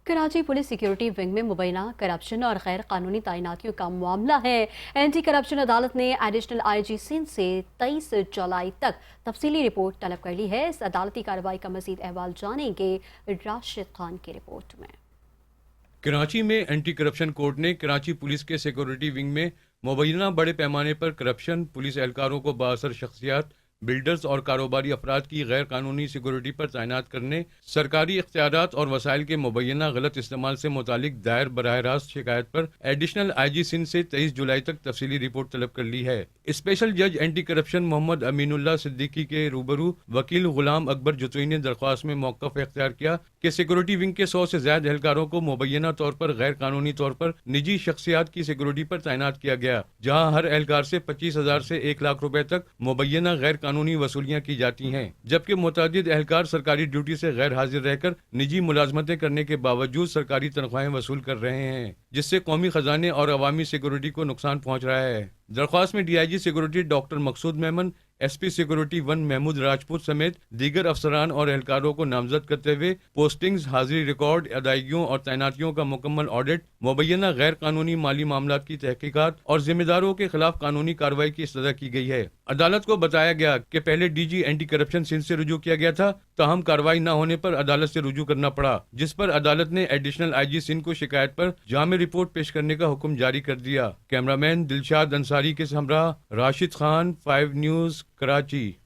Karachi police security wing میں مبینہ corruption اور غیر قانونی تعیناتیوں کا معاملہ ہے۔ اینٹی کرپشن عدالت نے ایڈیشنل آئی جی سندھ سے 23 جولائی تک تفصیلی رپورٹ طلب کر لی ہے۔ اس عدالتی کارروائی کا مزید احوال جانیں گے راشد خان کی رپورٹ میں۔ کراچی میں اینٹی کرپشن کورٹ نے کراچی پولیس کے سیکورٹی ونگ میں مبینہ بڑے پیمانے پر کرپشن، پولیس اہلکاروں کو بااثر شخصیات، بلڈرز اور کاروباری افراد کی غیر قانونی سیکورٹی پر تعینات کرنے، سرکاری اختیارات اور وسائل کے مبینہ غلط استعمال سے متعلق دائر براہ راست شکایت پر ایڈیشنل آئی جی سندھ سے 23 جولائی تک تفصیلی رپورٹ طلب کر لی ہے۔ اسپیشل جج اینٹی کرپشن محمد امین اللہ صدیقی کے روبرو وکیل غلام اکبر جتوئی نے درخواست میں موقف اختیار کیا کہ سیکورٹی ونگ کے 100 سے زائد اہلکاروں کو مبینہ طور پر غیر قانونی طور پر نجی شخصیات کی سیکورٹی پر تعینات کیا گیا، جہاں ہر اہلکار سے 25,000 سے 1 لاکھ روپے تک مبینہ غیر قانونی وصولیاں کی جاتی ہیں، جبکہ متعدد اہلکار سرکاری ڈیوٹی سے غیر حاضر رہ کر نجی ملازمتیں کرنے کے باوجود سرکاری تنخواہیں وصول کر رہے ہیں، جس سے قومی خزانے اور عوامی سیکورٹی کو نقصان پہنچ رہا ہے۔ درخواست میں D I G security doctor Maqsood Memon, S P security 1 Mahmood Rajput سمیت دیگر افسران اور اہلکاروں کو نامزد کرتے ہوئے پوسٹنگز، حاضری ریکارڈ، ادائیگیوں اور تعیناتیوں کا مکمل آڈٹ، مبینہ غیر قانونی مالی معاملات کی تحقیقات اور ذمہ داروں کے خلاف قانونی کارروائی کی استدعا کی گئی ہے۔ عدالت کو بتایا گیا کہ پہلے D G anti corruption Sindh سے رجوع کیا گیا تھا، تاہم کارروائی نہ ہونے پر عدالت سے رجوع کرنا پڑا، جس پر عدالت نے ایڈیشنل آئی جی سندھ کو شکایت پر جامع رپورٹ پیش کرنے کا حکم جاری کر دیا۔ کیمرامین دلشاد انصاری کے ہمراہ راشد خان، 5 نیوز، کراچی۔